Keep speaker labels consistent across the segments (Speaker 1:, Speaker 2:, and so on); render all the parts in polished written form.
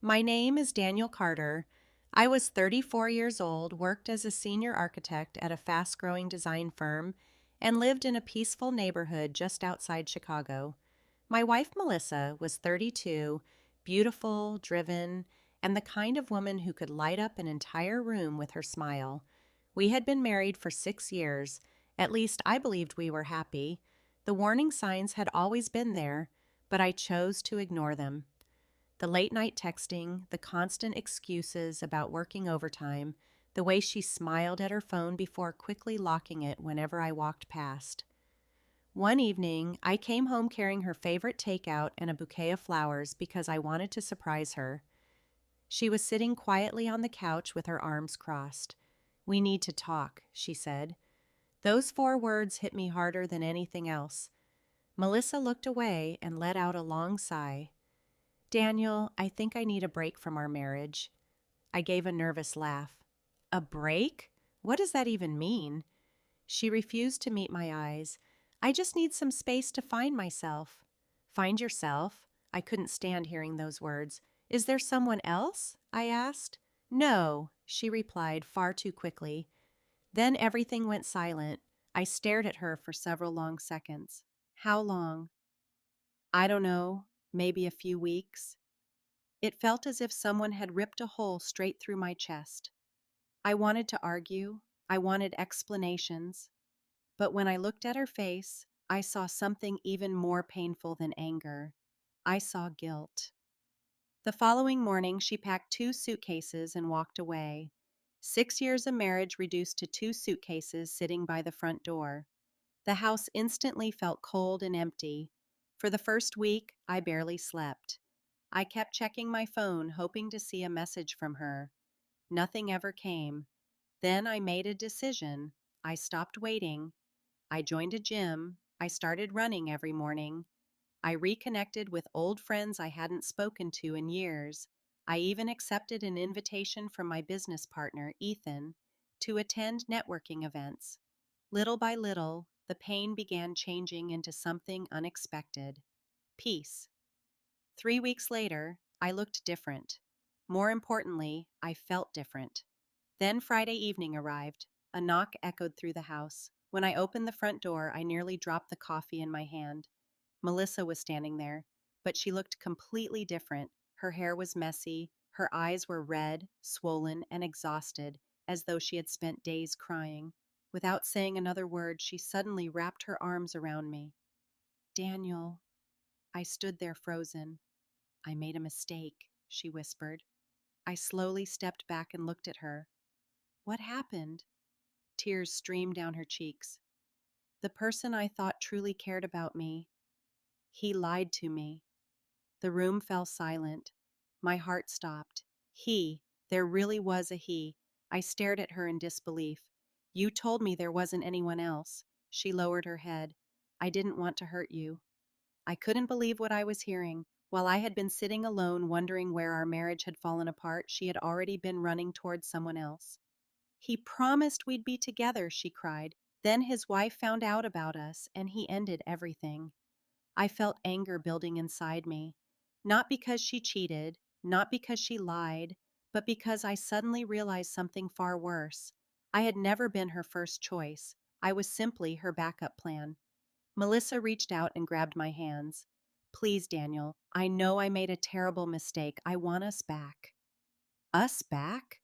Speaker 1: My name is Daniel Carter. I was 34 years old, worked as a senior architect at a fast growing design firm, and lived in a peaceful neighborhood just outside Chicago. My wife, Melissa, was 32, beautiful, driven, and the kind of woman who could light up an entire room with her smile. We had been married for 6 years. At least I believed we were happy. The warning signs had always been there, but I chose to ignore them. The late night texting, the constant excuses about working overtime, the way she smiled at her phone before quickly locking it whenever I walked past. One evening, I came home carrying her favorite takeout and a bouquet of flowers because I wanted to surprise her. She was sitting quietly on the couch with her arms crossed. "We need to talk," she said. Those 4 words hit me harder than anything else. Melissa looked away and let out a long sigh. "Daniel, I think I need a break from our marriage." I gave a nervous laugh. "A break? What does that even mean?" She refused to meet my eyes. "I just need some space to find myself." "Find yourself?" I couldn't stand hearing those words. "Is there someone else?" I asked. "No," she replied far too quickly. Then everything went silent. I stared at her for several long seconds. "How long?" "I don't know, maybe a few weeks." It felt as if someone had ripped a hole straight through my chest. I wanted to argue. I wanted explanations. But when I looked at her face, I saw something even more painful than anger. I saw guilt. The following morning, she packed 2 suitcases and walked away. 6 years of marriage reduced to 2 suitcases sitting by the front door. The house instantly felt cold and empty. For the first week, I barely slept. I kept checking my phone, hoping to see a message from her. Nothing ever came. Then I made a decision. I stopped waiting. I joined a gym. I started running every morning. I reconnected with old friends I hadn't spoken to in years. I even accepted an invitation from my business partner, Ethan, to attend networking events. Little by little, the pain began changing into something unexpected: peace. 3 weeks later, I looked different. More importantly, I felt different. Then Friday evening arrived. A knock echoed through the house. When I opened the front door, I nearly dropped the coffee in my hand. Melissa was standing there, but she looked completely different. Her hair was messy, her eyes were red, swollen, and exhausted, as though she had spent days crying. Without saying another word, she suddenly wrapped her arms around me. "Daniel." I stood there frozen. "I made a mistake," she whispered. I slowly stepped back and looked at her. "What happened?" Tears streamed down her cheeks. "The person I thought truly cared about me, he lied to me." The room fell silent. My heart stopped. He, there really was a he. I stared at her in disbelief. "You told me there wasn't anyone else." She lowered her head. "I didn't want to hurt you." I couldn't believe what I was hearing. While I had been sitting alone wondering where our marriage had fallen apart, she had already been running towards someone else. "He promised we'd be together," she cried. "Then his wife found out about us, and he ended everything." I felt anger building inside me. Not because she cheated, not because she lied, but because I suddenly realized something far worse. I had never been her first choice. I was simply her backup plan. Melissa reached out and grabbed my hands. "Please, Daniel, I know I made a terrible mistake. I want us back." Us back?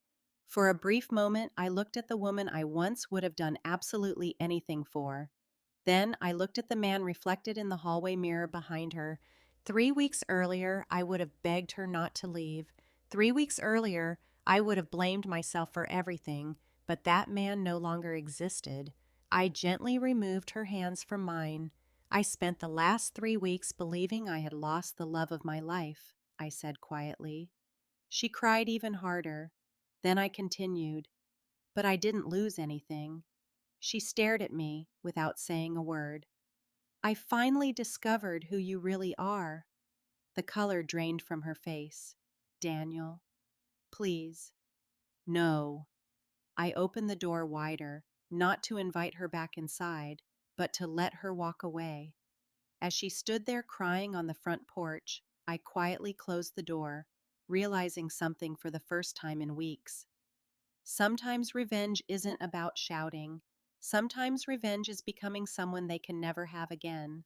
Speaker 1: For a brief moment, I looked at the woman I once would have done absolutely anything for. Then I looked at the man reflected in the hallway mirror behind her. 3 weeks earlier, I would have begged her not to leave. 3 weeks earlier, I would have blamed myself for everything, but that man no longer existed. I gently removed her hands from mine. "I spent the last 3 weeks believing I had lost the love of my life," I said quietly. She cried even harder. Then I continued, "But I didn't lose anything." She stared at me without saying a word. "I finally discovered who you really are." The color drained from her face. "Daniel, please." "No." I opened the door wider, not to invite her back inside, but to let her walk away. As she stood there crying on the front porch, I quietly closed the door. realizing something for the first time in weeks. Sometimes revenge isn't about shouting. Sometimes revenge is becoming someone they can never have again.